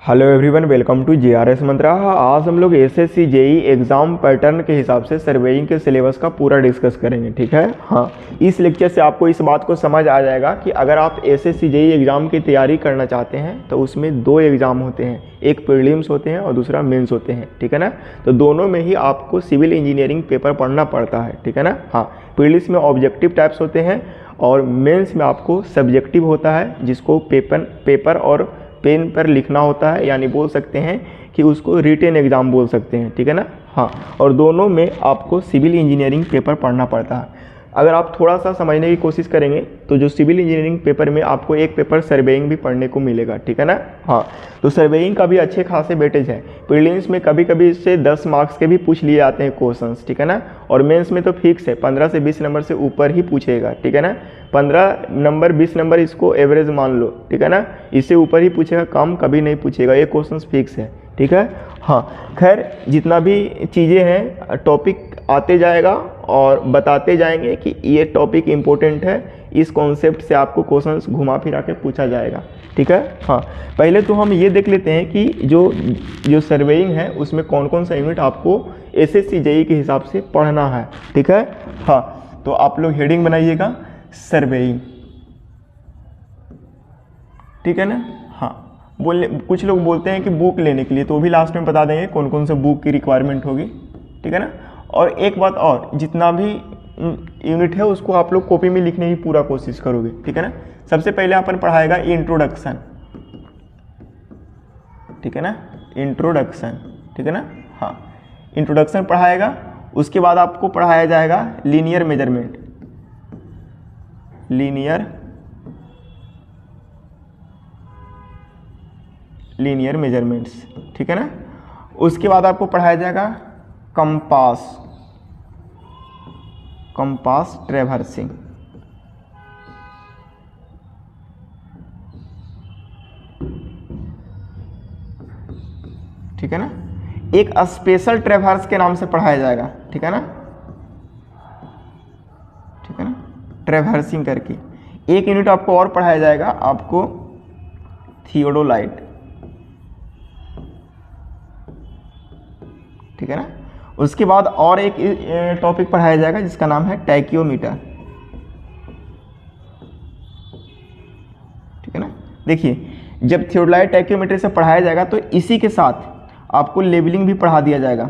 Hello everyone, welcome to JRS Mantra. आज हम लोग SSC JEE एग्ज़ाम पैटर्न के हिसाब से सर्वेइंग के सिलेबस का पूरा डिस्कस करेंगे। ठीक है, हाँ, इस लेक्चर से आपको इस बात को समझ आ जाएगा कि अगर आप SSC JEE एग्ज़ाम की तैयारी करना चाहते हैं तो उसमें दो एग्ज़ाम होते हैं, एक प्रीलिम्स होते हैं और दूसरा मेंस होते हैं। ठीक है ना, तो दोनों में ही आपको सिविल इंजीनियरिंग पेपर पढ़ना पड़ता है। ठीक है ना, हाँ, प्रीलिम्स में ऑब्जेक्टिव टाइप्स होते हैं और मेंस में आपको सब्जेक्टिव होता है, जिसको पेपर और पेन पर लिखना होता है, यानी बोल सकते हैं कि उसको रिटेन एग्ज़ाम बोल सकते हैं। ठीक है ना, हाँ, और दोनों में आपको सिविल इंजीनियरिंग पेपर पढ़ना पड़ता है। अगर आप थोड़ा सा समझने की कोशिश करेंगे तो जो सिविल इंजीनियरिंग पेपर में आपको एक पेपर सर्वेइंग भी पढ़ने को मिलेगा। ठीक है ना, हाँ, तो सर्वेइंग का भी अच्छे खासे वेटेज है। प्रीलिम्स में कभी कभी इससे 10 मार्क्स के भी पूछ लिए जाते हैं क्वेश्चंस। ठीक है ना, और मेंस में तो फिक्स है, 15 से 20 नंबर से ऊपर ही पूछेगा। ठीक है ना, 15 नंबर 20 नंबर इसको एवरेज मान लो। ठीक है ना, इससे ऊपर ही पूछेगा, कम कभी नहीं पूछेगा, ये क्वेश्चन फिक्स है। ठीक है, हाँ, खैर जितना भी चीज़ें हैं टॉपिक आते जाएगा और बताते जाएंगे कि ये टॉपिक इम्पोर्टेंट है, इस कॉन्सेप्ट से आपको क्वेश्चंस घुमा फिरा के पूछा जाएगा। ठीक है, हाँ, पहले तो हम ये देख लेते हैं कि जो सर्वेइंग है उसमें कौन कौन सा यूनिट आपको SSC JEE के हिसाब से पढ़ना है। ठीक है, हाँ, तो आप लोग हेडिंग बनाइएगा सर्वेइंग। ठीक है ना, हाँ, कुछ लोग बोलते हैं कि बुक लेने के लिए, तो भी लास्ट में बता देंगे कौन कौन से बुक की रिक्वायरमेंट होगी। ठीक है ना, और एक बात और, जितना भी यूनिट है उसको आप लोग कॉपी में लिखने की पूरा कोशिश करोगे। ठीक है ना, सबसे पहले अपन पढ़ाएगा इंट्रोडक्शन। ठीक है ना, इंट्रोडक्शन। ठीक है ना, हाँ, इंट्रोडक्शन पढ़ाएगा। उसके बाद आपको पढ़ाया जाएगा लीनियर मेजरमेंट, लीनियर मेजरमेंट्स। ठीक है ना, उसके बाद आपको पढ़ाया जाएगा कंपास ट्रैवर्सिंग। ठीक है ना, एक स्पेशल ट्रैवर्स के नाम से पढ़ाया जाएगा। ठीक है ना, ठीक है ना, ट्रैवर्सिंग करके एक यूनिट आपको और पढ़ाया जाएगा, आपको थियोडोलाइट। ठीक है ना, उसके बाद और एक टॉपिक पढ़ाया जाएगा जिसका नाम है टैक्योमीटर। ठीक है ना, देखिए जब थियोडोलाइट टैक्योमीटर से पढ़ाया जाएगा तो इसी के साथ आपको लेबलिंग भी पढ़ा दिया जाएगा।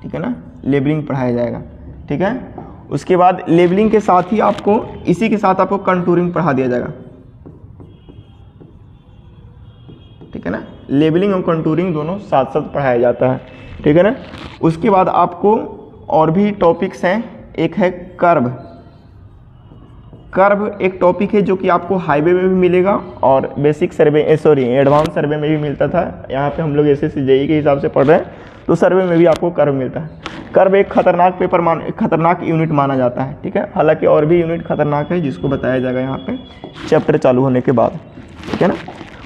ठीक है ना, लेबलिंग पढ़ाया जाएगा। ठीक है, उसके बाद लेबलिंग के साथ ही आपको इसी के साथ आपको कंटूरिंग पढ़ा दिया जाएगा। ठीक है ना, लेबलिंग और कंटूरिंग दोनों साथ साथ पढ़ाया जाता है। ठीक है ना, उसके बाद आपको और भी टॉपिक्स हैं, एक है कर्व एक टॉपिक है जो कि आपको हाईवे में भी मिलेगा और बेसिक सर्वे एडवांस सर्वे में भी मिलता था। यहाँ पे हम लोग SSC JEE के हिसाब से पढ़ रहे हैं तो सर्वे में भी आपको कर्व मिलता है। कर्व एक खतरनाक यूनिट माना जाता है। ठीक है, हालांकि और भी यूनिट खतरनाक है जिसको बताया जाएगा यहाँ पे चैप्टर चालू होने के बाद। ठीक है ना,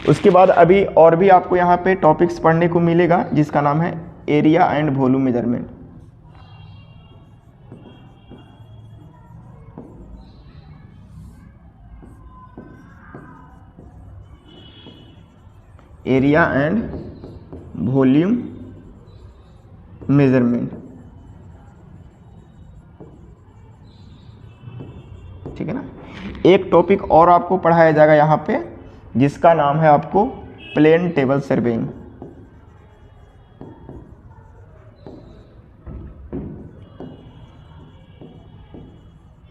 उसके बाद अभी और भी आपको यहाँ पे टॉपिक्स पढ़ने को मिलेगा जिसका नाम है area and volume measurement. Area and volume measurement. ठीक है ना, एक टॉपिक और आपको पढ़ाया जाएगा यहाँ पे जिसका नाम है आपको प्लेन टेबल सर्वेइंग।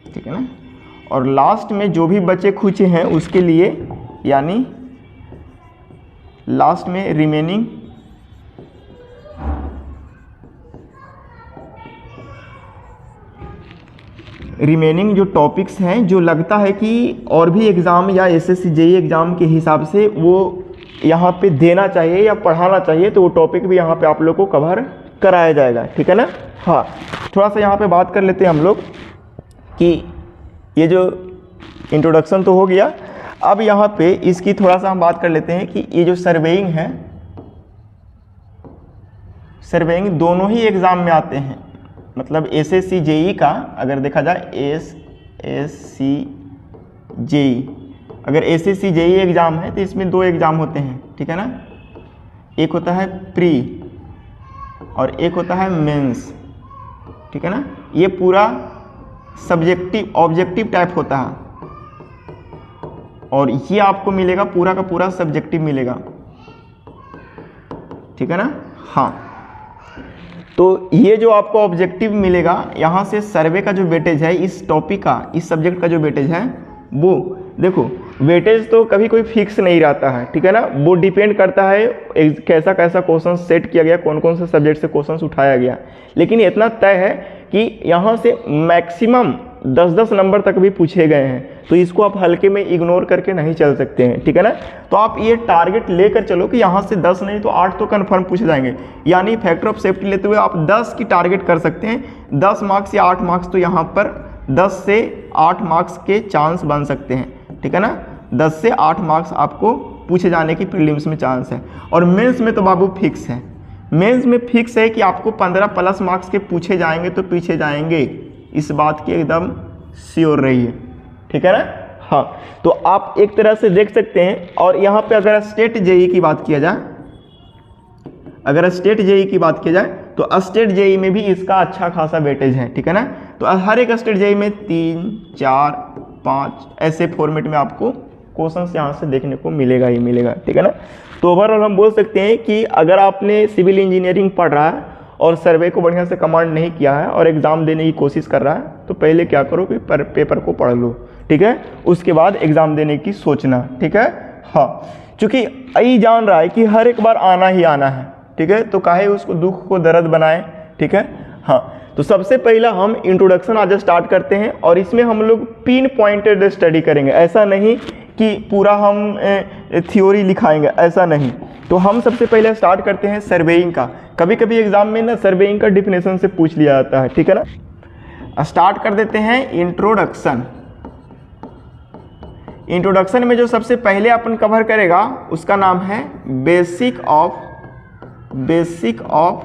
ठीक है ना, और लास्ट में जो भी बचे खुचे हैं उसके लिए, यानी लास्ट में रिमेनिंग जो टॉपिक्स हैं जो लगता है कि और भी एग्ज़ाम या SSC JEE एग्ज़ाम के हिसाब से वो यहाँ पे देना चाहिए या पढ़ाना चाहिए, तो वो टॉपिक भी यहाँ पे आप लोग को कवर कराया जाएगा। ठीक है ना, हाँ, थोड़ा सा यहाँ पे बात कर लेते हैं हम लोग कि ये जो इंट्रोडक्शन तो हो गया, अब यहाँ पे इसकी थोड़ा सा हम बात कर लेते हैं कि ये जो सर्वेइंग है, सर्वेइंग दोनों ही एग्ज़ाम में आते हैं। मतलब SSC JEE का अगर देखा जाए SSC JEE अगर एसएससी जेई एग्ज़ाम है तो इसमें 2 एग्ज़ाम होते हैं, ठीक है ना, एक होता है प्री और एक होता है मेंस, ठीक है ना। ये पूरा सब्जेक्टिव ऑब्जेक्टिव टाइप होता है और ये आपको मिलेगा पूरा का पूरा सब्जेक्टिव मिलेगा, ठीक है ना। हाँ, तो ये जो आपको ऑब्जेक्टिव मिलेगा, यहाँ से सर्वे का जो वेटेज है इस टॉपिक का, इस सब्जेक्ट का जो वेटेज है वो देखो, वेटेज तो कभी कोई फिक्स नहीं रहता है, ठीक है ना, वो डिपेंड करता है कैसा कैसा क्वेश्चन सेट किया गया, कौन कौन से सब्जेक्ट से क्वेश्चन उठाया गया। लेकिन इतना तय है कि यहाँ से मैक्सिमम 10-10 नंबर तक भी पूछे गए हैं, तो इसको आप हल्के में इग्नोर करके नहीं चल सकते हैं, ठीक है ना। तो आप ये टारगेट लेकर चलो कि यहाँ से 10 नहीं तो 8 तो कन्फर्म पूछे जाएंगे, यानी फैक्टर ऑफ सेफ्टी लेते हुए आप 10 की टारगेट कर सकते हैं। 10 मार्क्स या 8 मार्क्स, तो यहाँ पर 10 से 8 मार्क्स के चांस बन सकते हैं, ठीक है ना। 10 से 8 मार्क्स आपको पूछे जाने की प्रीलिम्स में चांस है। और मेंस में तो बाबू फिक्स है, मेंस में फिक्स है कि आपको 15+ मार्क्स के पूछे जाएंगे तो पीछे जाएंगे, इस बात की एकदम श्योर रहिए, ठीक है ना। हाँ, तो आप एक तरह से देख सकते हैं। और यहाँ पे अगर स्टेट जेई की बात किया जाए, अगर स्टेट जेई की बात की जाए तो स्टेट जेई में भी इसका अच्छा खासा वेटेज है, ठीक है ना। तो हर एक स्टेट जेई में 3, 4, 5 ऐसे फॉर्मेट में आपको क्वेश्चंस यहाँ से देखने को मिलेगा ही मिलेगा, ठीक है ना। तो ओवरऑल हम बोल सकते हैं कि अगर आपने सिविल इंजीनियरिंग पढ़ रहा है और सर्वे को बढ़िया से कमांड नहीं किया है और एग्ज़ाम देने की कोशिश कर रहा है, तो पहले क्या करो कि पेपर को पढ़ लो, ठीक है, उसके बाद एग्ज़ाम देने की सोचना, ठीक है। हाँ, चूँकि यही जान रहा है कि हर एक बार आना ही आना है, ठीक है, तो काहे उसको दुख को दर्द बनाए, ठीक है। हाँ, तो सबसे पहला हम इंट्रोडक्शन आज स्टार्ट करते हैं और इसमें हम लोग पिन पॉइंटेड स्टडी करेंगे, ऐसा नहीं कि पूरा हम थ्योरी लिखाएंगे, ऐसा नहीं। तो हम सबसे पहले स्टार्ट करते हैं सर्वेइंग का। कभी कभी एग्जाम में ना सर्वेइंग का डिफिनेशन से पूछ लिया जाता है, ठीक है ना। स्टार्ट कर देते हैं इंट्रोडक्शन। इंट्रोडक्शन में जो सबसे पहले अपन कवर करेगा उसका नाम है बेसिक ऑफ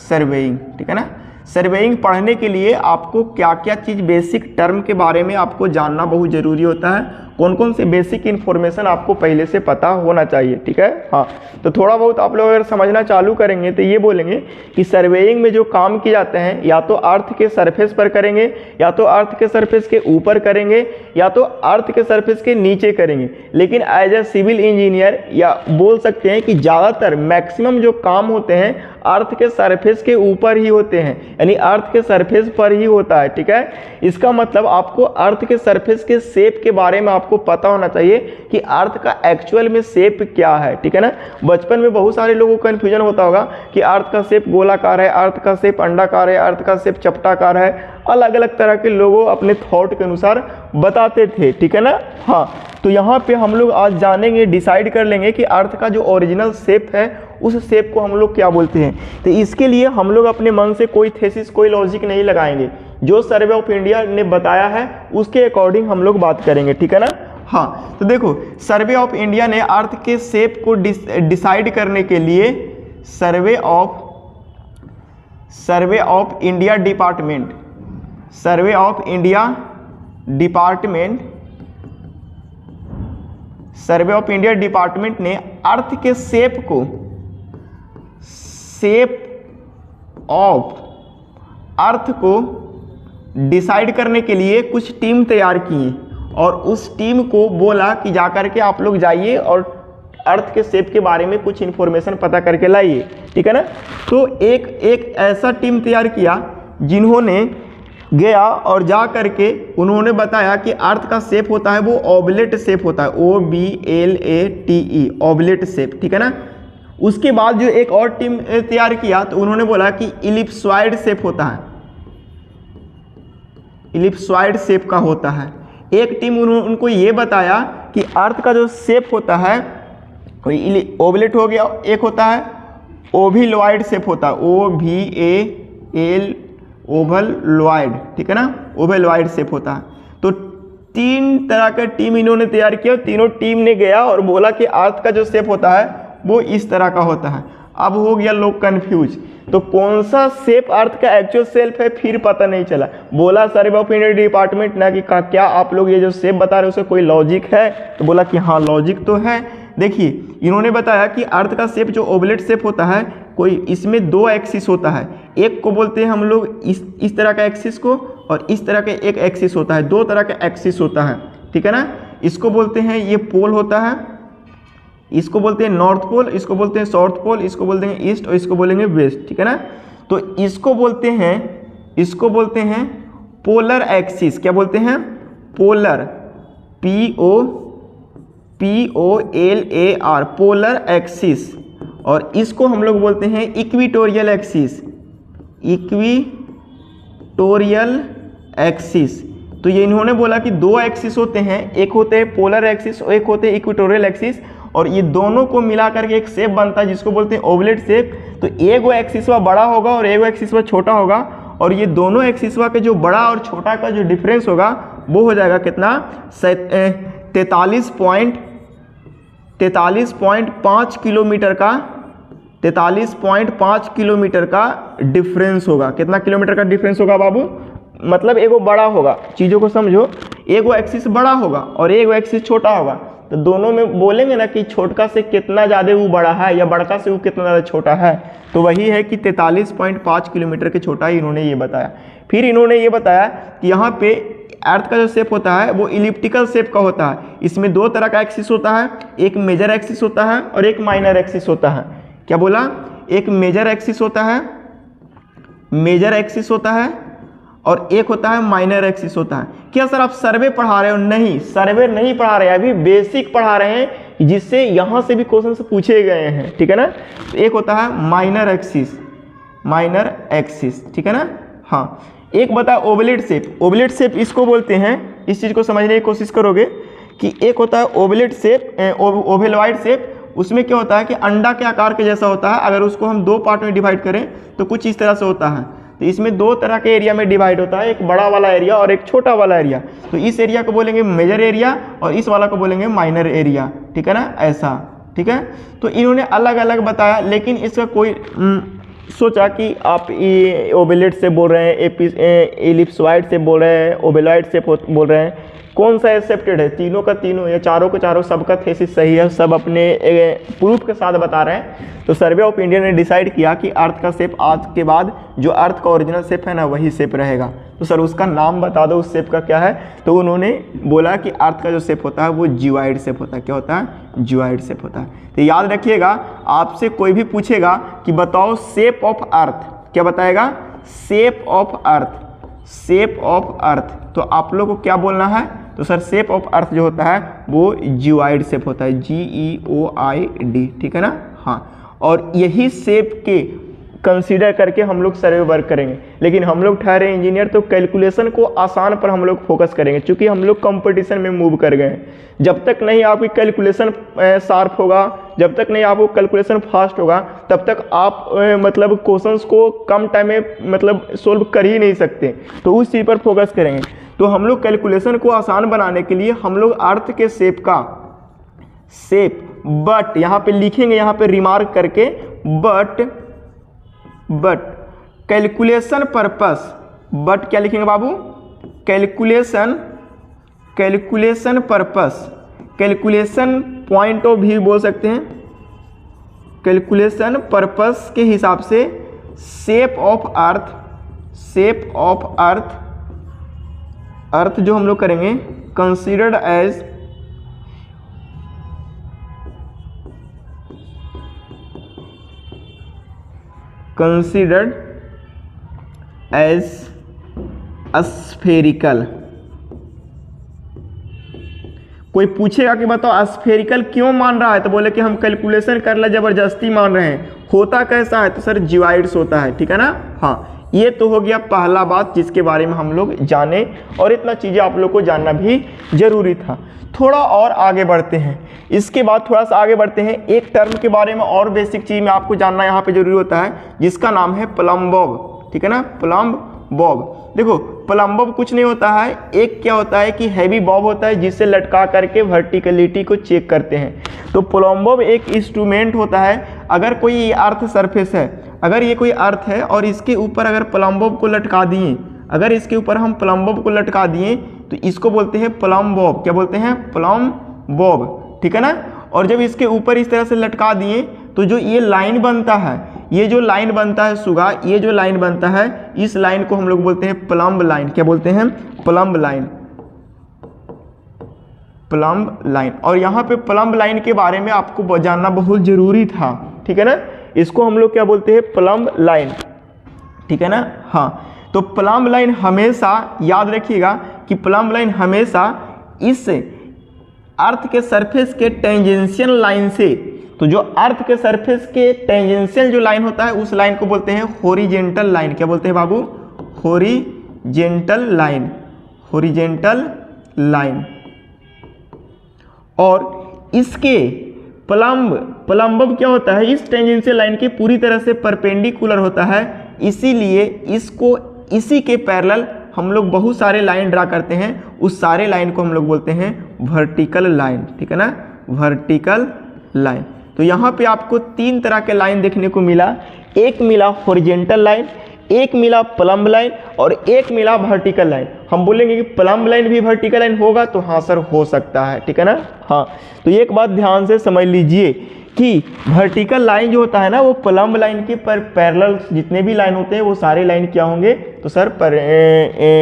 सर्वेइंग, ठीक है ना। सर्वेइंग पढ़ने के लिए आपको क्या क्या चीज़ बेसिक टर्म के बारे में आपको जानना बहुत ज़रूरी होता है, कौन कौन से बेसिक इन्फॉर्मेशन आपको पहले से पता होना चाहिए, ठीक है। हाँ, तो थोड़ा बहुत आप लोग अगर समझना चालू करेंगे तो ये बोलेंगे कि सर्वेइंग में जो काम किए जाते हैं या तो अर्थ के सरफेस पर करेंगे, या तो अर्थ के सरफेस के ऊपर करेंगे, या तो अर्थ के सरफेस के नीचे करेंगे। लेकिन एज ए सिविल इंजीनियर या बोल सकते हैं कि ज़्यादातर मैक्सिमम जो काम होते हैं अर्थ के सरफेस के ऊपर ही होते हैं, यानी अर्थ के सरफेस पर ही होता है, ठीक है। इसका मतलब आपको अर्थ के सरफेस के शेप के बारे में आपको पता होना चाहिए कि अर्थ का एक्चुअल में शेप क्या है, ठीक है ना। बचपन में बहुत सारे लोगों को कन्फ्यूजन होता होगा कि अर्थ का शेप गोलाकार है, अर्थ का शेप अंडाकार है, अर्थ का शेप चपटाकार है, अलग अलग तरह के लोगों अपने थॉट के अनुसार बताते थे, ठीक है ना। हाँ, तो यहाँ पे हम लोग आज जानेंगे, डिसाइड कर लेंगे कि अर्थ का जो ओरिजिनल शेप है उस शेप को हम लोग क्या बोलते हैं। तो इसके लिए हम लोग अपने मन से कोई थेसिस, कोई लॉजिक नहीं लगाएंगे, जो सर्वे ऑफ इंडिया ने बताया है उसके अकॉर्डिंग हम लोग बात करेंगे, ठीक है ना। हाँ, तो देखो सर्वे ऑफ इंडिया ने अर्थ के शेप को डिसाइड करने के लिए सर्वे ऑफ इंडिया डिपार्टमेंट ने अर्थ के शेप ऑफ अर्थ को डिसाइड करने के लिए कुछ टीम तैयार की और उस टीम को बोला कि जाकर के आप लोग जाइए और अर्थ के शेप के बारे में कुछ इन्फॉर्मेशन पता करके लाइए, ठीक है ना। तो एक ऐसा टीम तैयार किया जिन्होंने गया और जा करके उन्होंने बताया कि अर्थ का शेप होता है वो ओबलेट शेप होता है, OBLATE, ओबलेट शेप, ठीक है ना। उसके बाद जो एक और टीम तैयार किया तो उन्होंने बोला कि इलिप्सॉइड शेप होता है, इलिप्सॉइड शेप का होता है। एक टीम उनको ये बताया कि अर्थ का जो शेप होता है कोई ओवलेट हो गया, एक होता है ओवलॉइड शेप होता है, OVAL ओवलॉइड, ठीक है ना, ओवलॉइड शेप होता है। तो 3 तरह का टीम इन्होंने तैयार किया, तीनों टीम ने गया और बोला कि अर्थ का जो शेप होता है वो इस तरह का होता है। अब हो गया लोग कंफ्यूज, तो कौन सा शेप अर्थ का एक्चुअल शेप है फिर पता नहीं चला। बोला सर्वे ऑफ इंडिया डिपार्टमेंट ना कि क्या आप लोग ये जो शेप बता रहे हो उसका कोई लॉजिक है, तो बोला कि हाँ लॉजिक तो है। देखिए इन्होंने बताया कि अर्थ का शेप जो ओवलेट शेप होता है, कोई इसमें दो एक्सिस होता है, एक को बोलते हैं हम लोग इस तरह का एक्सिस को, और इस तरह का एक एक्सिस होता है, दो तरह का एक्सिस होता है, ठीक है ना। इसको बोलते हैं ये पोल होता है, इसको बोलते हैं नॉर्थ पोल, इसको बोलते हैं साउथ पोल, इसको बोलते हैं ईस्ट और इसको बोलेंगे वेस्ट, ठीक है ना। तो इसको बोलते हैं पोलर एक्सिस। क्या बोलते हैं? Polar, POLAR, polar axis. और इसको हम लोग बोलते हैं इक्विटोरियल एक्सिस, इक्विटोरियल एक्सिस। तो ये इन्होंने बोला कि दो एक्सिस होते हैं, एक होते हैं पोलर एक्सिस और एक होते हैं इक्विटोरियल एक्सिस, और ये दोनों को मिला करके एक शेप बनता है जिसको बोलते हैं ओवलेट शेप। तो एक एक्सिस बड़ा होगा और एक एक्सिस छोटा होगा, और ये दोनों एक्सिस के जो बड़ा और छोटा का जो डिफरेंस होगा वो हो जाएगा कितना? 43.5 किलोमीटर का, 43.5 किलोमीटर का डिफरेंस होगा। कितना किलोमीटर का डिफरेंस होगा बाबू? मतलब एगो बड़ा होगा, चीज़ों को समझो, एगो एक्सिस बड़ा होगा और एगो एक्सिस छोटा होगा, तो दोनों में बोलेंगे ना कि छोटका से कितना ज़्यादा वो बड़ा है या बड़का से वो कितना ज़्यादा छोटा है, तो वही है कि 43.5 किलोमीटर के छोटा ही इन्होंने ये बताया। फिर इन्होंने ये बताया कि यहाँ पे अर्थ का जो शेप होता है वो इलिप्टिकल शेप का होता है। इसमें दो तरह का एक्सिस होता है, एक मेजर एक्सिस होता है और एक माइनर एक्सिस होता है। क्या बोला? एक मेजर एक्सिस होता है, और एक होता है माइनर एक्सिस होता है। क्या सर आप सर्वे पढ़ा रहे हो? नहीं, सर्वे नहीं पढ़ा रहे हैं, अभी बेसिक पढ़ा रहे हैं जिससे यहाँ से भी क्वेश्चन से पूछे गए हैं, ठीक है ना। तो एक होता है माइनर एक्सिस, ठीक है ना। हाँ, एक बता ओवलेट शेप। ओवलेट शेप इसको बोलते हैं, इस चीज़ को समझने की कोशिश करोगे कि एक होता है ओवलेट शेप, ओवेलॉइड शेप। उसमें क्या होता है कि अंडा के आकार के जैसा होता है, अगर उसको हम दो पार्ट में डिवाइड करें तो कुछ इस तरह से होता है। तो इसमें दो तरह के एरिया में डिवाइड होता है, एक बड़ा वाला एरिया और एक छोटा वाला एरिया। तो इस एरिया को बोलेंगे मेजर एरिया और इस वाला को बोलेंगे माइनर एरिया, ठीक है ना, ऐसा, ठीक है। तो इन्होंने अलग अलग बताया, लेकिन इसका कोई सोचा कि आप ये ओवेलेट से बोल रहे हैं, एलिप्सॉइड से बोल रहे हैं, ओवेलॉइड से बोल रहे हैं, कौन सा एक्सेप्टेड है? तीनों का तीनों या चारों का चारों, सबका थेसिस सही है, सब अपने प्रूफ के साथ बता रहे हैं। तो सर्वे ऑफ इंडिया ने डिसाइड किया कि अर्थ का शेप आज के बाद जो अर्थ का ओरिजिनल शेप है ना वही शेप रहेगा। तो सर उसका नाम बता दो, उस शेप का क्या है? तो उन्होंने बोला कि अर्थ का जो शेप होता है वो जियोइड शेप होता है। क्या होता है? जियोइड शेप होता है। तो याद रखिएगा, आपसे कोई भी पूछेगा कि बताओ शेप ऑफ अर्थ, क्या बताएगा? Shape of earth, shape of earth. तो आप लोग को क्या बोलना है? तो सर शेप ऑफ अर्थ जो होता है वो जियोइड शेप होता है, GEOID, ठीक है ना। हाँ, और यही शेप के कंसीडर करके हम लोग सर्वे वर्क करेंगे। लेकिन हम लोग ठहरे इंजीनियर, तो कैलकुलेशन को आसान पर हम लोग फोकस करेंगे, क्योंकि हम लोग कंपटीशन में मूव कर गए हैं। जब तक नहीं आपकी कैलकुलेशन शार्प होगा, जब तक नहीं आपको कैलकुलेशन फास्ट होगा, तब तक आप मतलब क्वेश्चंस को कम टाइम में मतलब सोल्व कर ही नहीं सकते। तो उस चीज़ पर फोकस करेंगे। तो हम लोग कैलकुलेशन को आसान बनाने के लिए हम लोग अर्थ के शेप का शेप, बट यहाँ पे लिखेंगे, यहाँ पे रिमार्क करके, बट कैलकुलेशन पर्पस, बट क्या लिखेंगे बाबू? Calculation purpose, calculation point of view बोल सकते हैं, कैलकुलेशन पर्पस के हिसाब से शेप ऑफ अर्थ जो हम लोग करेंगे कंसीडर्ड एज स्फेरिकल। कोई पूछेगा कि बताओ स्फेरिकल क्यों मान रहा है, तो बोले कि हम कैलकुलेशन कर ले जबरदस्ती मान रहे हैं। होता कैसा है? तो सर जियोइड्स होता है, ठीक है ना। हाँ, ये तो हो गया पहला बात जिसके बारे में हम लोग जाने, और इतना चीज़ें आप लोग को जानना भी जरूरी था। थोड़ा और आगे बढ़ते हैं, इसके बाद थोड़ा सा आगे बढ़ते हैं। एक टर्म के बारे में और बेसिक चीज़ में आपको जानना यहाँ पे जरूरी होता है, जिसका नाम है प्लम बॉब, ठीक है ना, प्लम बॉब। देखो प्लम बॉब कुछ नहीं होता है, एक क्या होता है कि हैवी बॉब होता है जिससे लटका करके वर्टिकलिटी को चेक करते हैं। तो प्लम बॉब एक इंस्ट्रूमेंट होता है, अगर कोई अर्थ सरफेस है, अगर ये कोई अर्थ है और इसके ऊपर अगर प्लम बॉब को लटका दिए, अगर इसके ऊपर हम प्लम बॉब को लटका दिए तो इसको बोलते हैं प्लम बॉब। क्या बोलते हैं? प्लम बॉब, ठीक है ना। और जब इसके ऊपर इस तरह से लटका दिए तो जो ये लाइन बनता है, ये जो लाइन बनता है सुगा, ये जो लाइन बनता है, इस लाइन को हम लोग बोलते हैं प्लम्ब लाइन। क्या बोलते हैं? Plumb line, plumb line. और यहाँ पे प्लम्ब लाइन के बारे में आपको जानना बहुत जरूरी था, ठीक है ना। इसको हम लोग क्या बोलते हैं? प्लम्ब लाइन, ठीक है ना। हाँ, तो प्लम्ब लाइन हमेशा याद रखिएगा कि प्लम्ब लाइन हमेशा इस अर्थ के सरफेस के टेंजेंशियल लाइन से, तो जो अर्थ के सरफेस के टेंजेंशियल जो लाइन होता है उस लाइन को बोलते हैं हॉरिजेंटल लाइन। क्या बोलते हैं बाबू? Horizontal line, horizontal line. और इसके प्लम्ब क्या होता है? इस टेंजेंशियल लाइन के पूरी तरह से परपेंडिकुलर होता है, इसीलिए इसको इसी के पैरेलल हम लोग बहुत सारे लाइन ड्रा करते हैं, उस सारे लाइन को हम लोग बोलते हैं वर्टिकल लाइन, ठीक है ना, वर्टिकल लाइन। तो यहाँ पे आपको 3 तरह के लाइन देखने को मिला, एक मिला हॉरिजेंटल लाइन, एक मिला प्लम्ब लाइन और एक मिला वर्टिकल लाइन। हम बोलेंगे कि प्लम्ब लाइन भी वर्टिकल लाइन होगा, तो हाँ सर हो सकता है, ठीक है ना। हाँ, तो एक बात ध्यान से समझ लीजिए कि वर्टिकल लाइन जो होता है ना वो प्लम्ब लाइन के पैरेलल जितने भी लाइन होते हैं वो सारे लाइन क्या होंगे? तो सर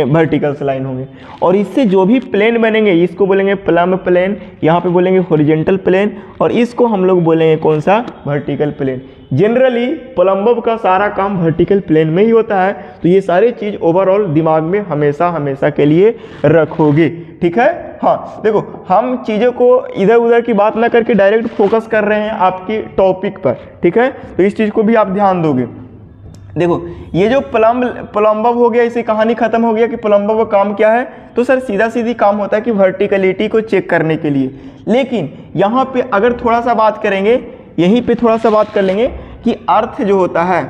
वर्टिकल से लाइन होंगे। और इससे जो भी प्लेन बनेंगे इसको बोलेंगे प्लम्ब प्लेन, यहाँ पे बोलेंगे हॉरिजेंटल प्लेन, और इसको हम लोग बोलेंगे कौन सा? Vertical plane. जनरली प्लम्ब का सारा काम वर्टिकल प्लेन में ही होता है, तो ये सारी चीज़ ओवरऑल दिमाग में हमेशा हमेशा के लिए रखोगे, ठीक है। हाँ, देखो हम चीज़ों को इधर उधर की बात ना करके डायरेक्ट फोकस कर रहे हैं आपकी टॉपिक पर, ठीक है। तो इस चीज़ को भी आप ध्यान दोगे। देखो ये जो प्लम्ब हो गया, इसे कहानी खत्म हो गया कि प्लम्ब का काम क्या है। तो सर सीधा सीधी काम होता है कि वर्टिकलिटी को चेक करने के लिए। लेकिन यहाँ पे अगर थोड़ा सा बात करेंगे, यहीं पे थोड़ा सा बात कर लेंगे कि अर्थ जो होता है,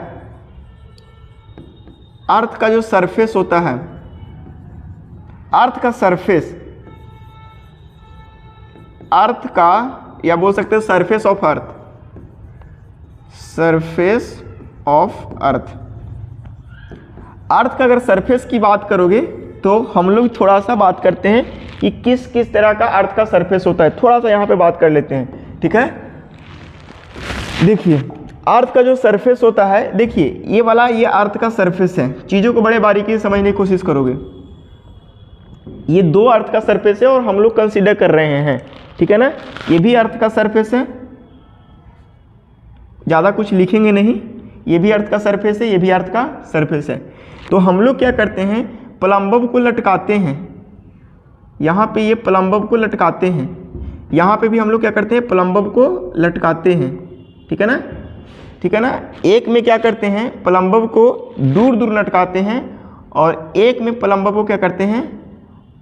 अर्थ का जो सरफेस होता है, अर्थ का सरफेस, अर्थ का, या बोल सकते हैं surface of earth, surface of earth. Earth का अगर सरफेस की बात करोगे तो हम लोग थोड़ा सा बात करते हैं कि किस किस तरह का अर्थ का सरफेस होता है, थोड़ा सा यहाँ पे बात कर लेते हैं, ठीक है। देखिए अर्थ का जो सरफेस होता है, देखिए ये वाला ये अर्थ का सरफेस है। चीज़ों को बड़े बारीकी से समझने की कोशिश करोगे, ये 2 अर्थ का सरफेस है और हम लोग कंसीडर कर रहे हैं, ठीक है ना। ये भी अर्थ का सरफेस है, ज़्यादा कुछ लिखेंगे नहीं, ये भी अर्थ का सरफेस है, ये भी अर्थ का सरफेस है। तो हम लोग क्या करते हैं? प्लम्ब को लटकाते हैं, यहाँ पे ये प्लम्ब को लटकाते हैं, यहाँ पे भी हम लोग क्या करते हैं? प्लम्ब को लटकाते हैं, ठीक है ना, ठीक है ना। एक में क्या करते हैं? प्लम्ब को दूर दूर लटकाते हैं, और एक में प्लम्ब को क्या करते हैं?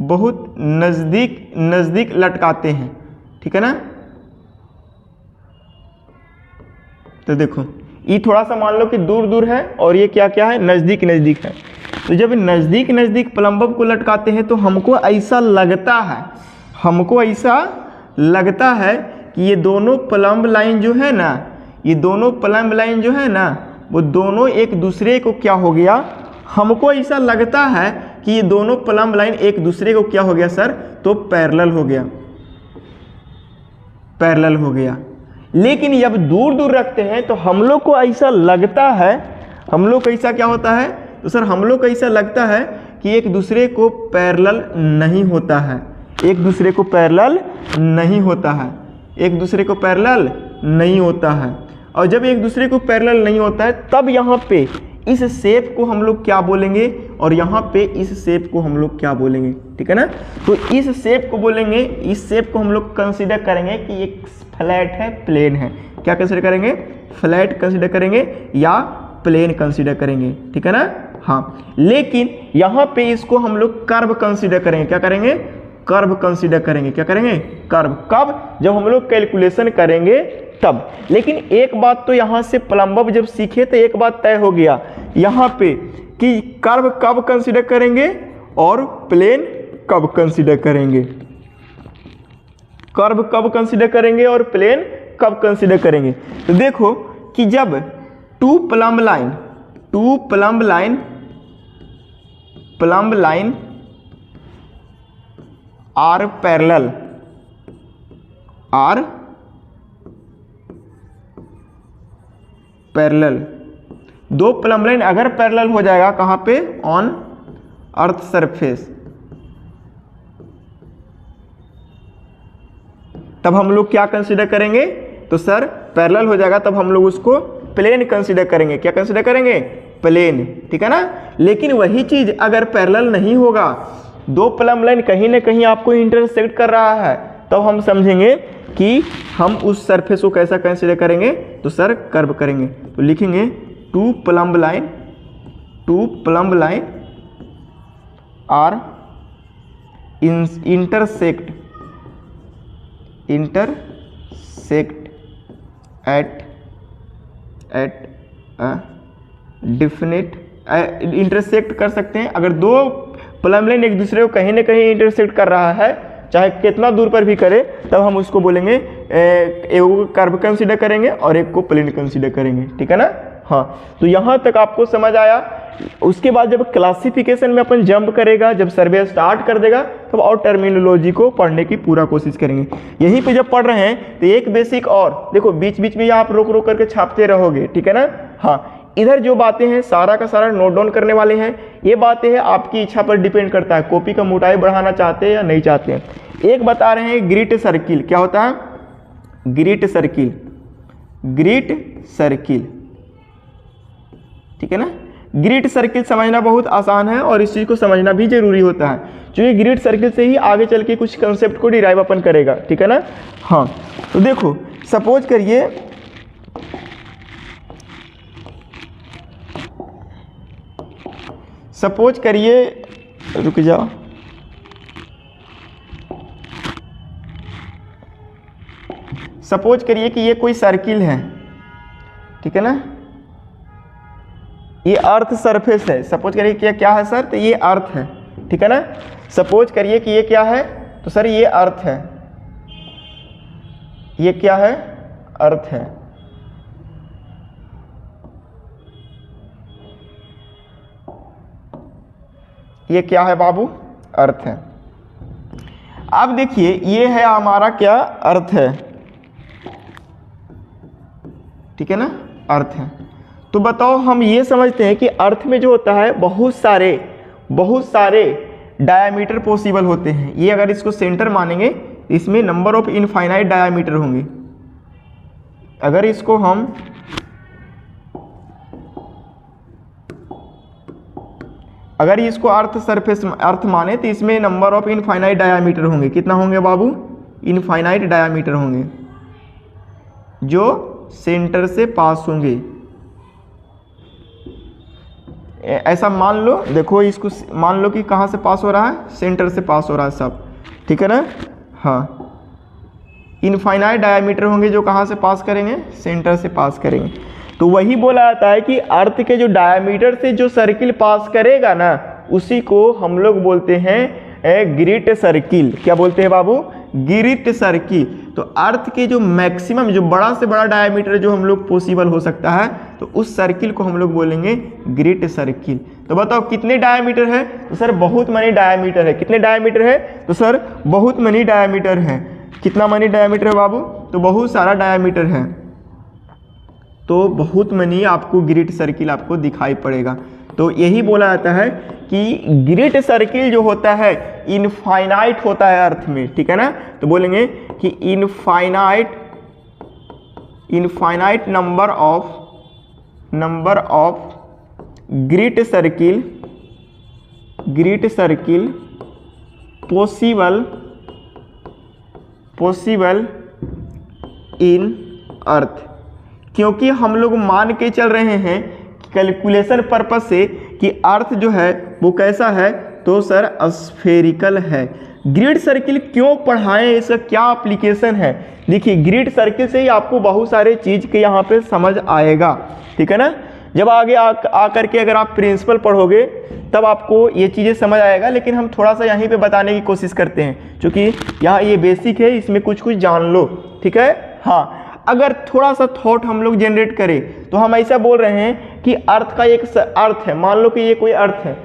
बहुत नज़दीक नज़दीक लटकाते हैं, ठीक है ना। तो देखो ये थोड़ा सा मान लो कि दूर दूर है और ये क्या क्या है? नज़दीक नज़दीक है। तो जब नज़दीक नज़दीक प्लम्ब को लटकाते हैं तो हमको ऐसा लगता है, हमको ऐसा लगता है कि ये दोनों प्लम्ब लाइन जो है ना, ये दोनों प्लम्ब लाइन जो है ना, वो दोनों एक दूसरे को क्या हो गया? हमको ऐसा लगता है कि ये दोनों प्लम्ब लाइन एक दूसरे को क्या हो गया सर? तो पैरेलल हो गया, पैरेलल हो गया। लेकिन जब दूर दूर रखते हैं तो हम लोग को ऐसा लगता है, हम लोग को ऐसा क्या होता है? तो सर हम लोग को ऐसा लगता है कि एक दूसरे को पैरेलल नहीं होता है, एक दूसरे को पैरेलल नहीं होता है, एक दूसरे को पैरेलल नहीं होता है। और जब एक दूसरे को पैरेलल नहीं होता है तब यहाँ पे इस शेप को हम लोग क्या बोलेंगे, और यहाँ पे इस शेप को हम लोग क्या बोलेंगे, ठीक है ना। तो इस शेप को बोलेंगे, इस शेप को हम लोग कंसीडर करेंगे कि एक फ्लैट है, प्लेन है। क्या कंसीडर करेंगे? फ्लैट कंसीडर करेंगे या प्लेन कंसीडर करेंगे, ठीक है ना। हाँ, लेकिन यहाँ पे इसको हम लोग कर्व कंसीडर करेंगे। क्या करेंगे? कर्व कंसीडर करेंगे। क्या करेंगे? कर्व। कब? जब हम लोग कैलकुलेशन करेंगे तब। लेकिन एक बात तो यहाँ से प्लम्ब जब सीखे तो एक बात तय हो गया यहाँ पे कि कर्व कब कंसीडर करेंगे और प्लेन कब कंसीडर करेंगे, कर्व कब कंसीडर करेंगे और प्लेन कब कंसीडर करेंगे। तो देखो कि जब two plumb line are parallel दो प्लम्ब लाइन अगर पैरेलल हो जाएगा कहाँ पे, ऑन अर्थ सरफेस, तब हम लोग क्या कंसीडर करेंगे, तो सर पैरेलल हो जाएगा तब हम लोग उसको प्लेन कंसीडर करेंगे। क्या कंसीडर करेंगे, प्लेन, ठीक है ना। लेकिन वही चीज अगर पैरेलल नहीं होगा, दो प्लम्ब लाइन कहीं ना कहीं आपको इंटरसेक्ट कर रहा है, तब हम समझेंगे कि हम उस सरफेस को कैसा कंसीडर करेंगे, तो सर कर्व करेंगे। तो लिखेंगे two plumb line are intersect at definite, intersect कर सकते हैं। अगर दो प्लम्ब लाइन एक दूसरे को कहीं ना कहीं इंटरसेक्ट कर रहा है, चाहे कितना दूर पर भी करे, तब हम उसको बोलेंगे एक को कर्व कंसीडर करेंगे और एक को प्लेन कंसीडर करेंगे, ठीक है ना। हाँ, तो यहाँ तक आपको समझ आया। उसके बाद जब क्लासिफिकेशन में अपन जंप करेगा, जब सर्वे स्टार्ट कर देगा, तब और टर्मिनोलॉजी को पढ़ने की पूरा कोशिश करेंगे। यहीं पे जब पढ़ रहे हैं तो एक बेसिक और देखो, बीच बीच में आप रोक रोक करके छापते रहोगे, ठीक है ना। हाँ, इधर जो बातें हैं सारा का सारा नोट डाउन करने वाले हैं। ये बातें हैं आपकी इच्छा पर डिपेंड करता है, कॉपी का मोटाई बढ़ाना चाहते हैं या नहीं चाहते हैं। एक बता रहे हैं ग्रिट सर्किल, क्या होता है, ग्रिट सर्किल, ठीक है ना। ग्रिड सर्किल समझना बहुत आसान है और इस चीज़ को समझना भी जरूरी होता है, क्योंकि ग्रिड सर्किल से ही आगे चल के कुछ कंसेप्ट को डिराइव अपन करेगा, ठीक है ना। हाँ, तो देखो सपोज करिए, रुक जाओ, सपोज करिए कि ये कोई सर्किल है, ठीक है ना। ये अर्थ सरफेस है, सपोज करिए कि क्या है सर, तो ये अर्थ है, ठीक है ना। सपोज करिए कि ये क्या है, तो सर ये अर्थ है, ये क्या है, अर्थ है। ये क्या है बाबू, अर्थ है। अब देखिए ये है हमारा क्या, अर्थ है, ठीक है ना, अर्थ है। तो बताओ, हम ये समझते हैं कि अर्थ में जो होता है बहुत सारे डायामीटर पॉसिबल होते हैं। ये अगर इसको सेंटर मानेंगे, इसमें नंबर ऑफ इनफाइनाइट डायामीटर होंगे। अगर इसको हम अर्थ सरफेस अर्थ माने, तो इसमें नंबर ऑफ इनफाइनाइट डायामीटर होंगे। कितना होंगे बाबू, इनफाइनाइट डायामीटर होंगे जो सेंटर से पास होंगे। ऐसा मान लो, देखो इसको मान लो कि कहाँ से पास हो रहा है, सेंटर से पास हो रहा है सब, ठीक है ना। हाँ, इनफाइनाइट डायामीटर होंगे जो कहाँ से पास करेंगे, सेंटर से पास करेंगे। तो वही बोला जाता है कि अर्थ के जो डायामीटर से जो सर्किल पास करेगा ना, उसी को हम लोग बोलते हैं ग्रिट सर्किल। क्या बोलते हैं बाबू, ग्रिट सर्किल। तो अर्थ के जो मैक्सिमम, जो बड़ा से बड़ा डायामीटर जो हम लोग पॉसिबल हो सकता है, तो उस सर्किल को हम लोग बोलेंगे ग्रिट सर्किल। तो बताओ कितने डायामीटर है, तो सर बहुत मनी डायामीटर है। कितने डायामीटर है, तो सर बहुत मनी डायामीटर है। कितना मनी डायामीटर है बाबू, तो बहुत सारा डायामीटर है, तो बहुत मनी आपको ग्रिट सर्किल आपको दिखाई पड़ेगा। तो यही बोला जाता है कि ग्रिट सर्किल जो होता है इनफाइनाइट होता है अर्थ में, ठीक है ना। तो बोलेंगे कि infinite number of great circle possible in earth. क्योंकि हम लोग मान के चल रहे हैं कैलकुलेशन पर्पस से कि अर्थ जो है वो कैसा है, तो सर स्फेरिकल है। ग्रिड सर्किल क्यों पढ़ाएं, इसका क्या एप्लीकेशन है। देखिए ग्रिड सर्किल से ही आपको बहुत सारे चीज़ के यहाँ पे समझ आएगा, ठीक है ना। जब आगे आकर के अगर आप प्रिंसिपल पढ़ोगे तब आपको ये चीज़ें समझ आएगा, लेकिन हम थोड़ा सा यहीं पे बताने की कोशिश करते हैं, क्योंकि यहाँ ये बेसिक है, इसमें कुछ कुछ जान लो, ठीक है। हाँ, अगर थोड़ा सा थॉट हम लोग जनरेट करें तो हम ऐसा बोल रहे हैं कि अर्थ का एक अर्थ है, मान लो कि ये कोई अर्थ है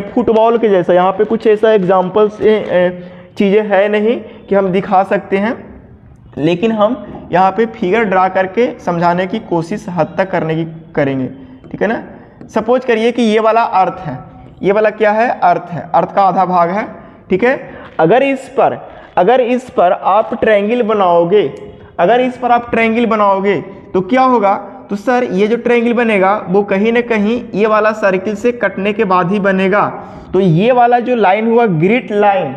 फुटबॉल के जैसा। यहाँ पे कुछ ऐसा एग्जाम्पल्स चीज़ें है नहीं कि हम दिखा सकते हैं, लेकिन हम यहाँ पे फिगर ड्रा करके समझाने की कोशिश हद तक करेंगे, ठीक है ना। सपोज करिए कि ये वाला अर्थ है, ये वाला क्या है, अर्थ है, अर्थ का आधा भाग है, ठीक है। अगर इस पर आप ट्रायंगल बनाओगे, अगर इस पर आप ट्रायंगल बनाओगे तो क्या होगा, तो सर ये जो ट्रायंगल बनेगा वो कहीं ना कहीं ये वाला सर्किल से कटने के बाद ही बनेगा। तो ये वाला जो लाइन हुआ ग्रिड लाइन,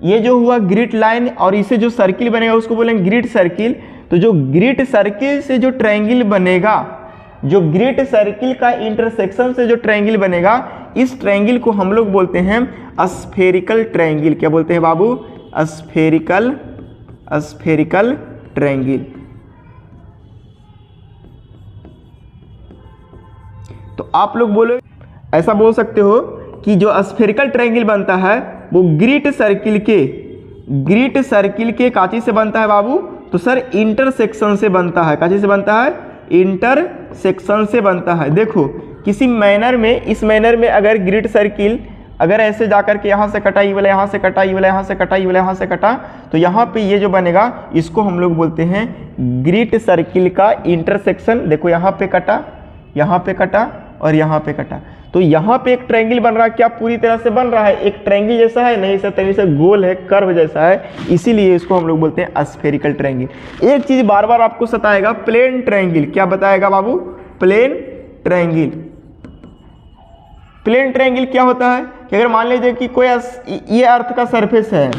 ये जो हुआ ग्रिड लाइन, और इसे जो सर्किल बनेगा उसको बोलेंगे ग्रिड सर्किल। तो जो ग्रिड सर्किल से जो ट्रायंगल बनेगा, जो ग्रिड सर्किल का इंटरसेक्शन से जो ट्रायंगल बनेगा, इस ट्रायंगल को हम लोग बोलते हैं स्फेरिकल ट्रायंगल। क्या बोलते हैं बाबू, स्फेरिकल ट्रायंगल। तो आप लोग बोलो, ऐसा बोल सकते हो कि जो स्फेरिकल ट्रायंगल बनता है वो ग्रिड सर्किल के काची से बनता है बाबू, तो सर इंटरसेक्शन से बनता है। काची से बनता है, इंटरसेक्शन से बनता है। देखो किसी मैनर में, इस मैनर में अगर ग्रिड सर्किल अगर ऐसे जाकर के यहाँ से कटा, ये वाला यहाँ से कटा, ये वाला यहाँ से कटा, ये वाला यहाँ से कटा, तो यहाँ पे ये जो बनेगा इसको हम लोग बोलते हैं ग्रिड सर्किल का इंटरसेक्शन। देखो यहाँ पे कटा, यहाँ पे कटा और यहाँ पे कटा, तो यहाँ पे एक ट्रायंगल बन रहा है। क्या पूरी तरह से बन रहा है, एक ट्रायंगल जैसा है, नहीं सर तरीके से गोल है, कर्व जैसा है, इसीलिए इसको हम लोग बोलते हैं स्फेरिकल ट्रायंगल। एक चीज बार बार आपको सताएगा, प्लेन ट्रायंगल। क्या बताएगा बाबू, प्लेन ट्रायंगल। प्लेन ट्रायंगल क्या होता है कि अगर मान लीजिए कि कोई ये अर्थ का सरफेस है,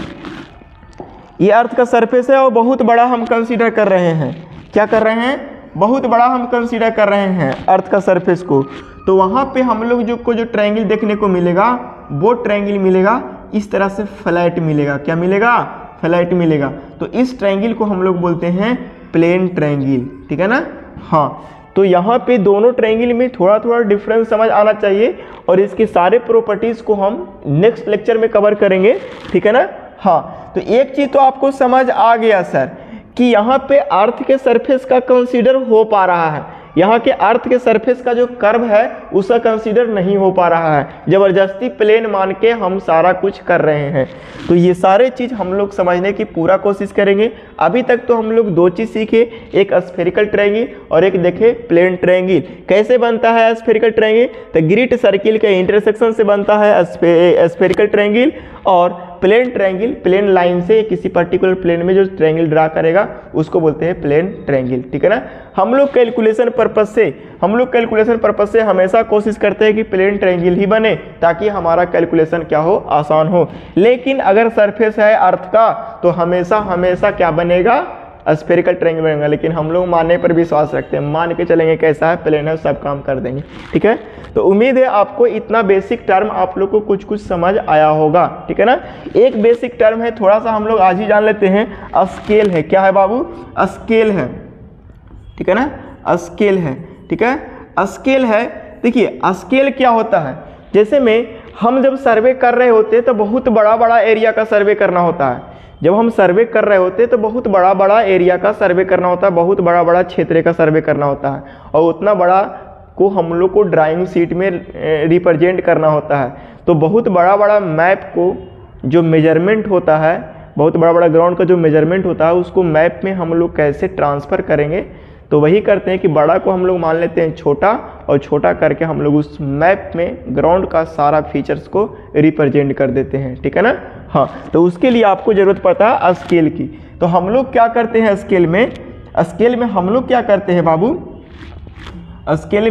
ये अर्थ का सरफेस है और बहुत बड़ा हम कंसीडर कर रहे हैं। क्या कर रहे हैं, बहुत बड़ा हम कंसीडर कर रहे हैं अर्थ का सरफेस को। तो वहाँ पे हम लोग जो ट्रायंगल देखने को मिलेगा वो ट्रायंगल मिलेगा इस तरह से फ्लैट मिलेगा। क्या मिलेगा, फ्लैट मिलेगा। तो इस ट्रायंगल को हम लोग बोलते हैं प्लेन ट्रायंगल, ठीक है ना। हाँ, तो यहाँ पे दोनों ट्रायंगल में थोड़ा थोड़ा डिफरेंस समझ आना चाहिए, और इसके सारे प्रॉपर्टीज़ को हम नेक्स्ट लेक्चर में कवर करेंगे, ठीक है ना। हाँ, तो एक चीज़ तो आपको समझ आ गया सर कि यहाँ पे अर्थ के सरफेस का कंसीडर हो पा रहा है, यहाँ के अर्थ के सरफेस का जो कर्व है उसका कंसीडर नहीं हो पा रहा है, जबरदस्ती प्लेन मान के हम सारा कुछ कर रहे हैं। तो ये सारे चीज़ हम लोग समझने की पूरा कोशिश करेंगे। अभी तक तो हम लोग दो चीज़ सीखे, एक स्फेरिकल ट्रायंगल और एक देखे प्लेन ट्रायंगल। कैसे बनता है स्फेरिकल ट्रायंगल, तो ग्रिड सर्किल के इंटरसेक्शन से बनता है स्फेरिकल ट्रायंगल, और प्लेन ट्रायंगल प्लेन लाइन से किसी पर्टिकुलर प्लेन में जो ट्रायंगल ड्रा करेगा उसको बोलते हैं प्लेन ट्रायंगल, ठीक है ना। हम लोग कैलकुलेशन पर्पस से हमेशा कोशिश करते हैं कि प्लेन ट्रायंगल ही बने, ताकि हमारा कैलकुलेशन क्या हो, आसान हो। लेकिन अगर सरफेस है अर्थ का तो हमेशा क्या बनेगा, स्फेरिकल ट्रायंगल बनेगा। लेकिन हम लोग मानने पर विश्वास रखते हैं, मान के चलेंगे कैसा है, प्लेन है, सब काम कर देंगे, ठीक है। तो उम्मीद है आपको इतना बेसिक टर्म आप लोग को कुछ समझ आया होगा, ठीक है ना। एक बेसिक टर्म है, थोड़ा सा हम लोग आज ही जान लेते हैं, स्केल है। क्या है बाबू, स्केल है, ठीक है ना, स्केल है, ठीक है। स्केल है, देखिए स्केल क्या होता है, जैसे में हम जब सर्वे कर रहे होते हैं तो बहुत बड़ा एरिया का सर्वे करना होता है। जब हम सर्वे कर रहे होते हैं तो बहुत बड़ा एरिया का सर्वे करना होता है, बहुत बड़ा क्षेत्र का सर्वे करना होता है, और उतना बड़ा को हम लोग को ड्राइंग शीट में रिप्रेजेंट करना होता है। तो बहुत बड़ा मैप को जो मेजरमेंट होता है, बहुत बड़ा ग्राउंड का जो मेजरमेंट होता है, उसको मैप में हम लोग कैसे ट्रांसफ़र करेंगे, तो वही करते हैं कि बड़ा को हम लोग मान लेते हैं छोटा, और छोटा करके हम लोग उस मैप में ग्राउंड का सारा फीचर्स को रिप्रेजेंट कर देते हैं, ठीक है ना। हाँ, तो उसके लिए आपको ज़रूरत पड़ता है स्केल की। तो हम लोग क्या करते हैं स्केल में हम लोग क्या करते हैं बाबू, स्केल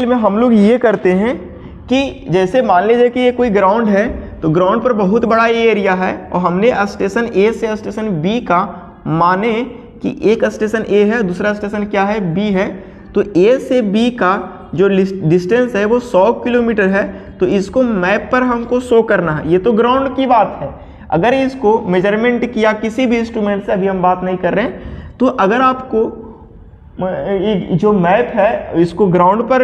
में हम लोग ये करते हैं कि जैसे मान लीजिए कि ये कोई ग्राउंड है, तो ग्राउंड पर बहुत बड़ा ये एरिया है, और हमने स्टेशन ए से स्टेशन बी का माने कि एक स्टेशन ए है, दूसरा स्टेशन क्या है, बी है। तो ए से बी का जो डिस्टेंस है वो 100 किलोमीटर है। तो इसको मैप पर हमको शो करना है। ये तो ग्राउंड की बात है। अगर इसको मेजरमेंट किया किसी भी इंस्ट्रूमेंट से, अभी हम बात नहीं कर रहे हैं, तो अगर आपको जो मैप है इसको ग्राउंड पर,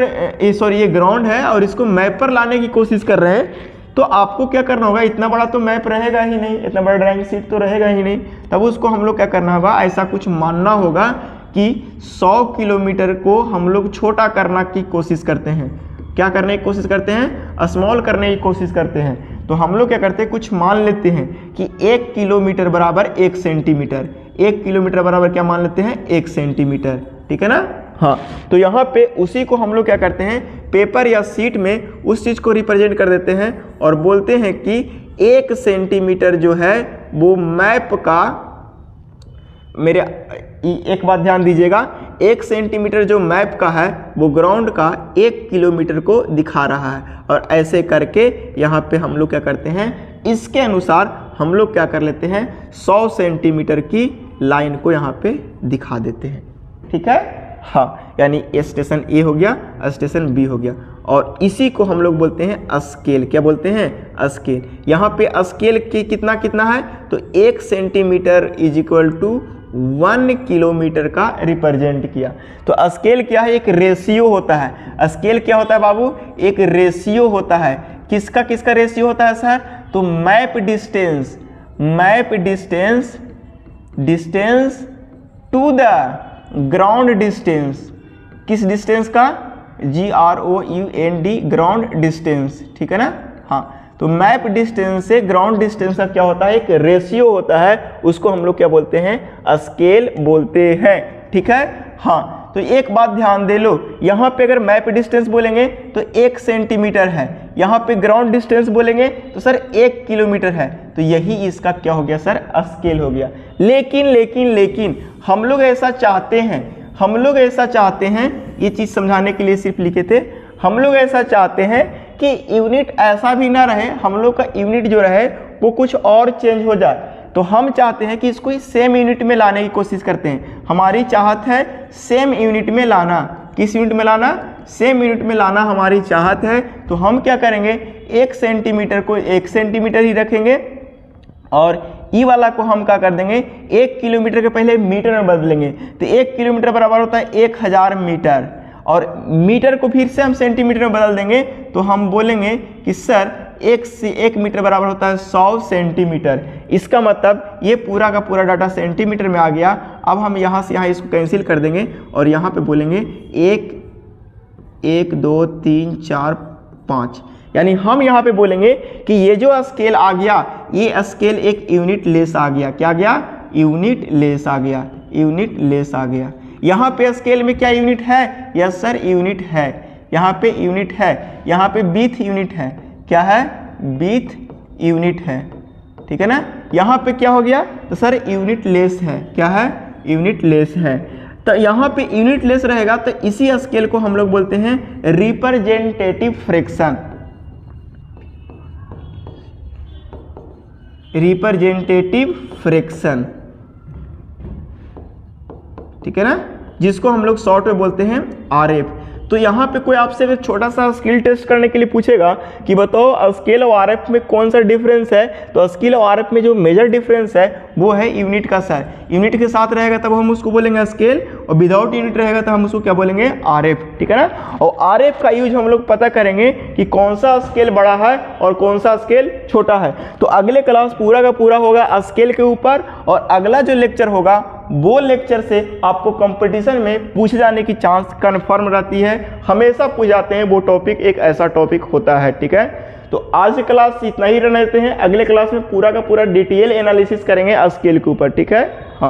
सॉरी ये ग्राउंड है और इसको मैप पर लाने की कोशिश कर रहे हैं, तो आपको क्या करना होगा, इतना बड़ा तो मैप रहेगा ही नहीं, इतना बड़ा ड्राइंग शीट तो रहेगा ही नहीं, तब उसको हम लोग क्या करना होगा, ऐसा कुछ मानना होगा कि 100 किलोमीटर को हम लोग छोटा करना की कोशिश करते हैं। क्या करने की कोशिश करते हैं, स्मॉल करने की कोशिश करते हैं। तो हम लोग क्या करते हैं, कुछ मान लेते हैं कि 1 किलोमीटर बराबर 1 सेंटीमीटर, 1 किलोमीटर बराबर क्या मान लेते हैं, 1 सेंटीमीटर, ठीक है ना। हाँ, तो यहाँ पे उसी को हम लोग क्या करते हैं, पेपर या शीट में उस चीज़ को रिप्रेजेंट कर देते हैं और बोलते हैं कि 1 सेंटीमीटर जो है वो मैप का, मेरे एक बात ध्यान दीजिएगा, 1 सेंटीमीटर जो मैप का है वो ग्राउंड का 1 किलोमीटर को दिखा रहा है। और ऐसे करके यहाँ पे हम लोग क्या करते हैं, इसके अनुसार हम लोग क्या कर लेते हैं, 100 सेंटीमीटर की लाइन को यहाँ पे दिखा देते हैं, ठीक है। हाँ, यानी स्टेशन ए हो गया, स्टेशन बी हो गया, और इसी को हम लोग बोलते हैं स्केल। क्या बोलते हैं, स्केल। यहाँ पे स्केल की कितना कितना है, तो 1 centimetre is equal to 1 kilometre का रिप्रेजेंट किया। तो स्केल क्या है, एक रेशियो होता है। स्केल क्या होता है बाबू, एक रेशियो होता है। किसका किसका रेशियो होता है सर, तो map distance, map distance, distance to the ground distance. किस डिस्टेंस का, GROUND, ग्राउंड डिस्टेंस, ठीक है ना। हाँ, तो मैप डिस्टेंस से ग्राउंड डिस्टेंस का क्या होता है, एक रेशियो होता है, उसको हम लोग क्या बोलते हैं, स्केल बोलते हैं, ठीक है। हाँ, तो एक बात ध्यान दे लो, यहाँ पे अगर मैप डिस्टेंस बोलेंगे तो 1 सेंटीमीटर है, यहाँ पे ग्राउंड डिस्टेंस बोलेंगे तो सर 1 किलोमीटर है, तो यही इसका क्या हो गया सर, स्केल हो गया। लेकिन लेकिन लेकिन हम लोग ऐसा चाहते हैं, हम लोग ऐसा चाहते हैं, ये चीज़ समझाने के लिए सिर्फ लिखे थे, हम लोग ऐसा चाहते हैं कि यूनिट ऐसा भी ना रहे, हम लोग का यूनिट जो रहे वो कुछ और चेंज हो जाए। तो हम चाहते हैं कि इसको सेम यूनिट में लाने की कोशिश करते हैं। हमारी चाहत है सेम यूनिट में लाना। किस यूनिट में लाना, सेम यूनिट में लाना हमारी चाहत है। तो हम क्या करेंगे, 1 सेंटीमीटर को 1 सेंटीमीटर ही रखेंगे और ई वाला को हम क्या कर देंगे, 1 किलोमीटर के पहले मीटर में बदलेंगे। तो 1 किलोमीटर बराबर होता है 1000 मीटर, और मीटर को फिर से हम सेंटीमीटर में बदल देंगे तो हम बोलेंगे कि सर 1 मीटर बराबर होता है 100 सेंटीमीटर। इसका मतलब ये पूरा का पूरा डाटा सेंटीमीटर में आ गया। अब हम यहाँ से यहाँ इसको कैंसिल कर देंगे और यहाँ पे बोलेंगे 1 2 3 4 5, यानी हम यहाँ पे बोलेंगे कि ये जो स्केल आ गया, ये स्केल एक यूनिट लेस आ गया। क्या आ गया, यूनिट लेस आ गया, यूनिट लेस आ गया। यहाँ पे स्केल में क्या यूनिट है, यस सर यूनिट है, यहाँ पे यूनिट है, यहाँ पे बीथ यूनिट है। क्या है, बीथ यूनिट है, ठीक है ना। यहाँ पे क्या हो गया, तो सर यूनिट लेस है। क्या है, यूनिट लेस है। तो यहाँ पे यूनिट लेस रहेगा तो इसी स्केल को हम लोग बोलते हैं रिप्रेजेंटेटिव फ्रैक्शन, रिप्रेजेंटेटिव फ्रैक्शन, ठीक है ना, जिसको हम लोग शॉर्ट में बोलते हैं RF। तो यहाँ पे कोई आपसे अगर छोटा सा स्किल टेस्ट करने के लिए पूछेगा कि बताओ स्केल और RF में कौन सा डिफरेंस है, तो स्केल और RF में जो मेजर डिफरेंस है वो है यूनिट का सर। यूनिट के साथ रहेगा तब हम उसको बोलेंगे स्केल, और विदाउट यूनिट रहेगा तो हम उसको क्या बोलेंगे, RF, ठीक है ना। और RF का यूज हम लोग पता करेंगे कि कौन सा स्केल बड़ा है और कौन सा स्केल छोटा है। तो अगले क्लास पूरा का पूरा होगा स्केल के ऊपर, और अगला जो लेक्चर होगा वो लेक्चर से आपको कंपटीशन में पूछे जाने की चांस कन्फर्म रहती है, हमेशा पूछ जाते हैं। वो टॉपिक एक ऐसा टॉपिक होता है, ठीक है। तो आज की क्लास इतना ही रहने देते हैं, अगले क्लास में पूरा का पूरा डिटेल एनालिसिस करेंगे स्केल के ऊपर, ठीक है। हाँ।